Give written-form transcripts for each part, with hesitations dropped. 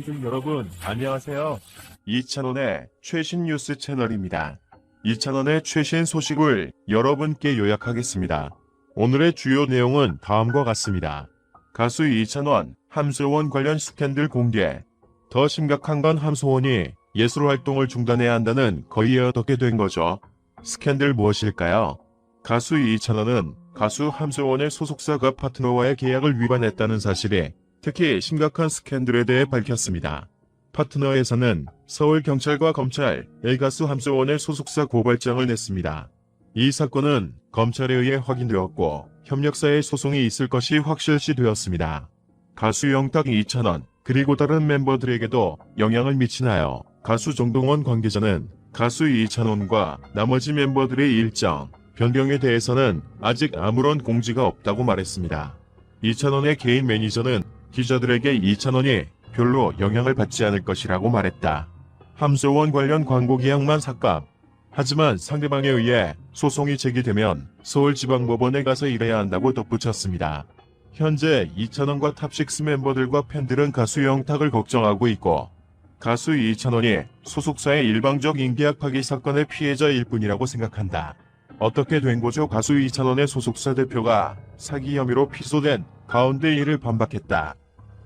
시청자분들 여러분 안녕하세요. 이찬원의 최신 뉴스 채널입니다. 이찬원의 최신 소식을 여러분께 요약하겠습니다. 오늘의 주요 내용은 다음과 같습니다. 가수 이찬원, 함소원 관련 스캔들 공개. 더 심각한 건 함소원이 예술 활동을 중단해야 한다는 거의에 어떻게 된 거죠? 스캔들 무엇일까요? 가수 이찬원은 가수 함소원의 소속사가 파트너와의 계약을 위반했다는 사실이 특히 심각한 스캔들에 대해 밝혔습니다. 파트너에서는 서울경찰과 검찰, 가수 함소원의 소속사 고발장을 냈습니다. 이 사건은 검찰에 의해 확인되었고 협력사의 소송이 있을 것이 확실시되었습니다. 가수 영탁 이찬원 그리고 다른 멤버들에게도 영향을 미치나요? 가수 정동원 관계자는 가수 이찬원과 나머지 멤버들의 일정 변경에 대해서는 아직 아무런 공지가 없다고 말했습니다. 이찬원의 개인 매니저는 기자들에게 이찬원이 별로 영향을 받지 않을 것이라고 말했다. 함소원 관련 광고 계약만 삭감. 하지만 상대방에 의해 소송이 제기되면 서울지방법원에 가서 일해야 한다고 덧붙였습니다. 현재 이찬원과 탑식스 멤버들과 팬들은 가수 영탁을 걱정하고 있고 가수 이찬원이 소속사의 일방적 인계약 파기 사건의 피해자일 뿐이라고 생각한다. 어떻게 된 거죠? 가수 이찬원의 소속사 대표가 사기 혐의로 피소된 가운데 이를 반박했다.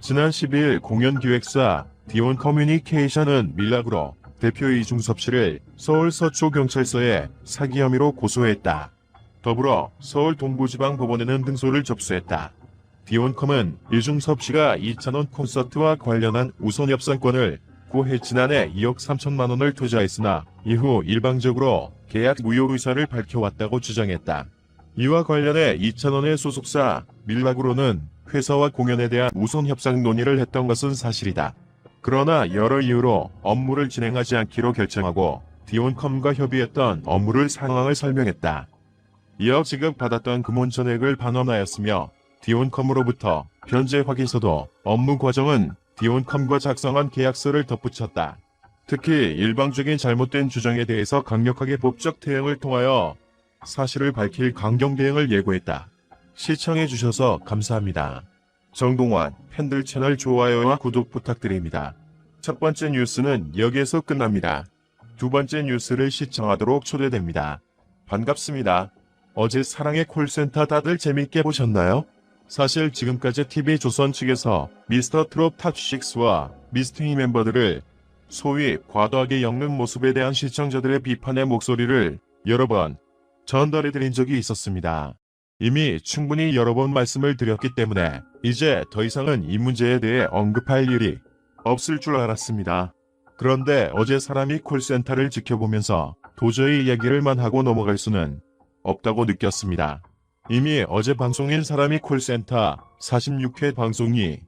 지난 12일 공연 기획사 디온 커뮤니케이션은 밀락으로 대표 이중섭 씨를 서울 서초경찰서에 사기 혐의로 고소했다. 더불어 서울 동부지방법원에는 등소를 접수했다. 디온컴은 이중섭 씨가 이찬원 콘서트와 관련한 우선 협상권을 구해 지난해 2억 3천만 원을 투자했으나 이후 일방적으로 계약 무효 의사를 밝혀왔다고 주장했다. 이와 관련해 이찬원의 소속사 밀락으로는 회사와 공연에 대한 우선 협상 논의를 했던 것은 사실이다. 그러나 여러 이유로 업무를 진행하지 않기로 결정하고 디온컴과 협의했던 업무를 상황을 설명했다. 이어 지급받았던 금원 전액을 반환하였으며 디온컴으로부터 변제 확인서도 업무 과정은 디온컴과 작성한 계약서를 덧붙였다. 특히 일방적인 잘못된 주장에 대해서 강력하게 법적 대응을 통하여 사실을 밝힐 강경 대응을 예고했다. 시청해주셔서 감사합니다. 정동원 팬들 채널 좋아요와 구독 부탁드립니다. 첫 번째 뉴스는 여기에서 끝납니다. 두 번째 뉴스를 시청하도록 초대됩니다. 반갑습니다. 어제 사랑의 콜센터 다들 재밌게 보셨나요? 사실 지금까지 TV조선 측에서 미스터 트롯 탑6와 미스팅이 멤버들을 소위 과도하게 엮는 모습에 대한 시청자들의 비판의 목소리를 여러 번 전달해드린 적이 있었습니다. 이미 충분히 여러 번 말씀을 드렸기 때문에 이제 더 이상은 이 문제에 대해 언급할 일이 없을 줄 알았습니다. 그런데 어제 사람이 콜센터를 지켜보면서 도저히 얘기를만 하고 넘어갈 수는 없다고 느꼈습니다. 이미 어제 방송인 사람이 콜센터 46회 방송이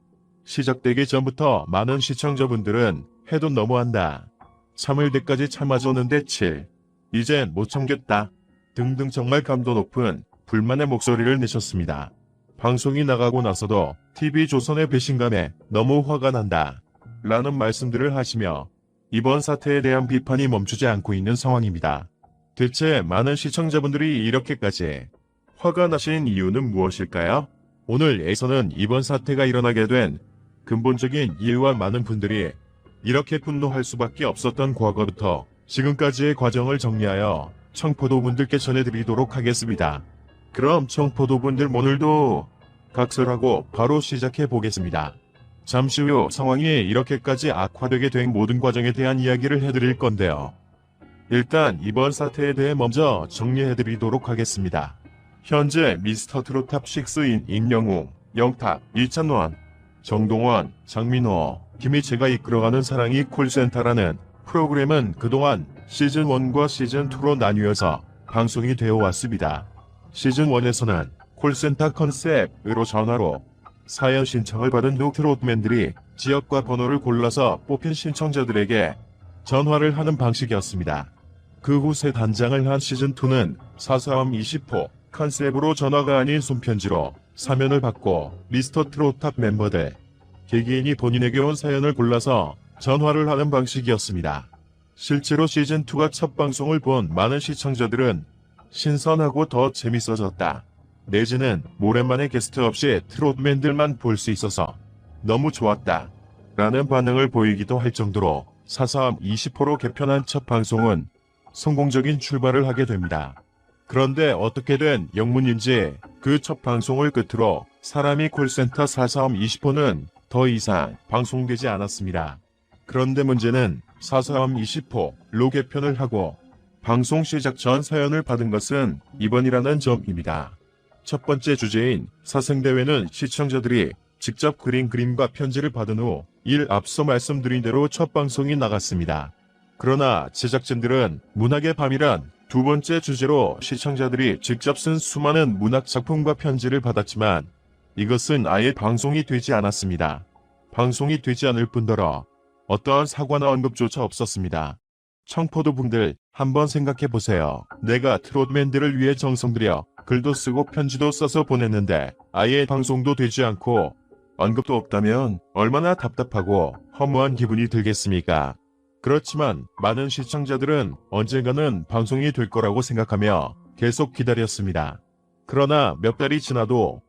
시작되기 전부터 많은 시청자분들은 해도 너무한다. 참을 때까지 참아줬는데 7. 이젠 못 참겠다. 등등 정말 감도 높은 불만의 목소리를 내셨습니다. 방송이 나가고 나서도 TV조선의 배신감에 너무 화가 난다. 라는 말씀들을 하시며 이번 사태에 대한 비판이 멈추지 않고 있는 상황입니다. 대체 많은 시청자분들이 이렇게까지 화가 나신 이유는 무엇일까요? 오늘에서는 이번 사태가 일어나게 된 근본적인 이유와 많은 분들이 이렇게 분노할 수밖에 없었던 과거부터 지금까지의 과정을 정리하여 청포도분들께 전해드리도록 하겠습니다. 그럼 청포도분들 오늘도 각설하고 바로 시작해 보겠습니다. 잠시 후 상황이 이렇게까지 악화되게 된 모든 과정에 대한 이야기를 해드릴 건데요. 일단 이번 사태에 대해 먼저 정리해드리도록 하겠습니다. 현재 미스터 트롯 탑6인 임영웅, 영탁, 이찬원, 정동원, 장민호, 김희채가 이끌어가는 사랑이 콜센터라는 프로그램은 그동안 시즌1과 시즌2로 나뉘어서 방송이 되어 왔습니다. 시즌1에서는 콜센터 컨셉으로 전화로 사연 신청을 받은 후 트롯맨들이 지역과 번호를 골라서 뽑힌 신청자들에게 전화를 하는 방식이었습니다. 그 후 새 단장을 한 시즌2는 사사함 20호 컨셉으로 전화가 아닌 손편지로 사면을 받고 미스터 트롯 탑 멤버들 개개인이 본인에게 온 사연을 골라서 전화를 하는 방식이었습니다. 실제로 시즌2가 첫 방송을 본 많은 시청자들은 신선하고 더 재밌어졌다. 내지는 오랜만에 게스트 없이 트롯맨들만 볼 수 있어서 너무 좋았다. 라는 반응을 보이기도 할 정도로 443 20호로 개편한 첫 방송은 성공적인 출발을 하게 됩니다. 그런데 어떻게 된 영문인지 그 첫 방송을 끝으로 사람이 콜센터 443 20호는 더 이상 방송되지 않았습니다. 그런데 문제는 443 20호로 개편을 하고 방송 시작 전 사연을 받은 것은 이번이라는 점입니다. 첫 번째 주제인 사생대회는 시청자들이 직접 그린 그림과 편지를 받은 후 앞서 말씀드린 대로 첫 방송이 나갔습니다. 그러나 제작진들은 문학의 밤이란 두 번째 주제로 시청자들이 직접 쓴 수많은 문학 작품과 편지를 받았지만 이것은 아예 방송이 되지 않았습니다. 방송이 되지 않을 뿐더러 어떠한 사과나 언급조차 없었습니다. 청포도분들 한번 생각해보세요. 내가 트롯맨들을 위해 정성 들여 글도 쓰고 편지도 써서 보냈는데 아예 방송도 되지 않고 언급도 없다면 얼마나 답답하고 허무한 기분이 들겠습니까? 그렇지만 많은 시청자들은 언젠가는 방송이 될 거라고 생각하며 계속 기다렸습니다. 그러나 몇 달이 지나도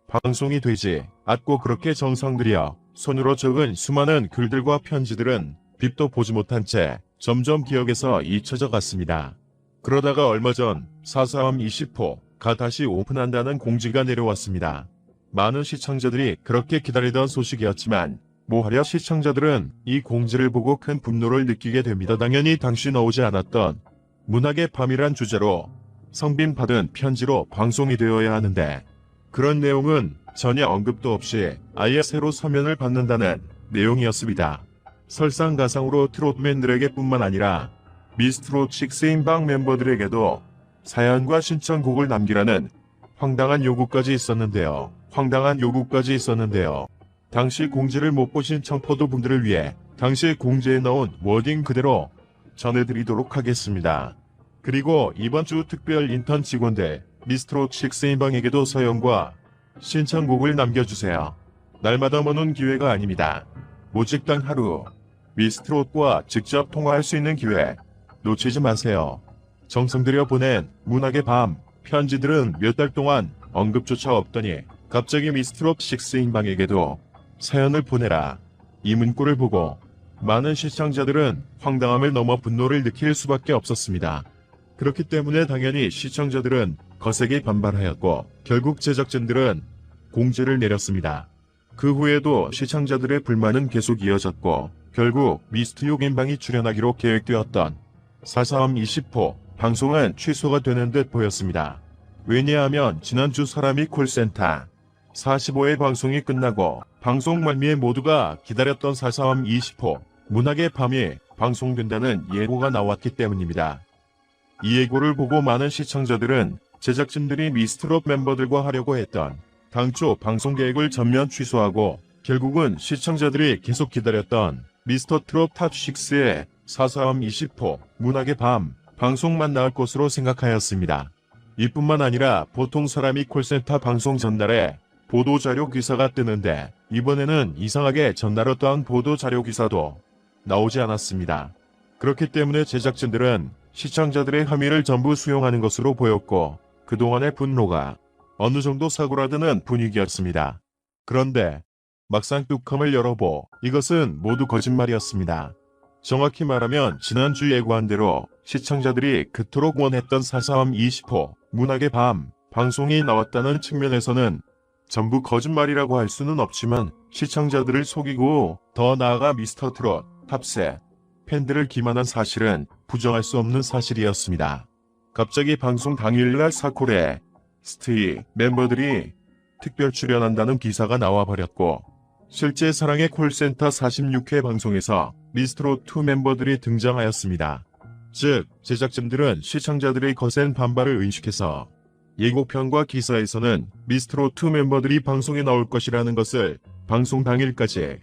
방송이 되지 않고 그렇게 정성 들여 손으로 적은 수많은 글들과 편지들은 빛도 보지 못한 채 점점 기억에서 잊혀져 갔습니다. 그러다가 얼마 전 443 20호가 다시 오픈한다는 공지가 내려왔습니다. 많은 시청자들이 그렇게 기다리던 소식이었지만 뭐하려 시청자들은 이 공지를 보고 큰 분노를 느끼게 됩니다. 당연히 당시 나오지 않았던 문학의 밤이란 주제로 성빈받은 편지로 방송이 되어야 하는데 그런 내용은 전혀 언급도 없이 아예 새로 서면을 받는다는 내용이었습니다. 설상가상으로 트롯맨들에게 뿐만 아니라 미스트롯 6인방 멤버들에게도 사연과 신청곡을 남기라는 황당한 요구까지 있었는데요. 당시 공지를 못 보신 청포도분들을 위해 당시 공지에 나온 워딩 그대로 전해드리도록 하겠습니다. 그리고 이번 주 특별 인턴 직원들 미스트롯 6인방에게도 사연과 신청곡을 남겨주세요. 날마다 오는 기회가 아닙니다. 오직 단 하루 미스트롯과 직접 통화할 수 있는 기회 놓치지 마세요. 정성 들여 보낸 문학의 밤 편지들은 몇 달 동안 언급조차 없더니 갑자기 미스트롯 6인방에게도 사연을 보내라. 이 문구를 보고 많은 시청자들은 황당함을 넘어 분노를 느낄 수밖에 없었습니다. 그렇기 때문에 당연히 시청자들은 거세게 반발하였고 결국 제작진들은 공지를 내렸습니다. 그 후에도 시청자들의 불만은 계속 이어졌고 결국 미스트 6인방이 출연하기로 계획되었던 443 20호 방송은 취소가 되는 듯 보였습니다. 왜냐하면 지난주 사람이 콜센터 45회 방송이 끝나고 방송 말미에 모두가 기다렸던 443 20호 문학의 밤이 방송된다는 예고가 나왔기 때문입니다. 이 예고를 보고 많은 시청자들은 제작진들이 미스트롯 멤버들과 하려고 했던 당초 방송 계획을 전면 취소하고 결국은 시청자들이 계속 기다렸던 미스터 트롯 탑6의 443 20호 문학의 밤 방송만 나올 것으로 생각하였습니다. 이뿐만 아니라 보통 사람이 콜센터 방송 전날에 보도자료 기사가 뜨는데 이번에는 이상하게 전날 어떠한 보도자료 기사도 나오지 않았습니다. 그렇기 때문에 제작진들은 시청자들의 함의를 전부 수용하는 것으로 보였고 그동안의 분노가 어느 정도 사고라드는 분위기였습니다. 그런데 막상 뚜껑을 열어보 이것은 모두 거짓말이었습니다. 정확히 말하면 지난주 예고한 대로 시청자들이 그토록 원했던 443 20호 문학의 밤 방송이 나왔다는 측면에서는 전부 거짓말이라고 할 수는 없지만 시청자들을 속이고 더 나아가 미스터 트롯 탑세 팬들을 기만한 사실은 부정할 수 없는 사실이었습니다. 갑자기 방송 당일날 사콜에 스트이 멤버들이 특별 출연한다는 기사가 나와버렸고 실제 사랑의 콜센터 46회 방송에서 미스트롯2 멤버들이 등장하였습니다. 즉 제작진들은 시청자들의 거센 반발을 의식해서 예고편과 기사에서는 미스트롯2 멤버들이 방송에 나올 것이라는 것을 방송 당일까지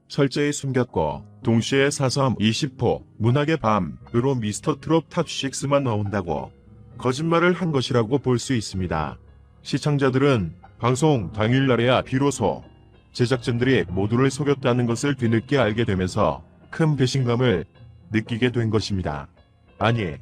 철저히 숨겼고 동시에 443 20호 문학의 밤으로 미스터 트롯 탑6만 나온다고 거짓말을 한 것이라고 볼 수 있습니다. 시청자들은 방송 당일날에야 비로소 제작진들이 모두를 속였다는 것을 뒤늦게 알게 되면서 큰 배신감을 느끼게 된 것입니다. 아니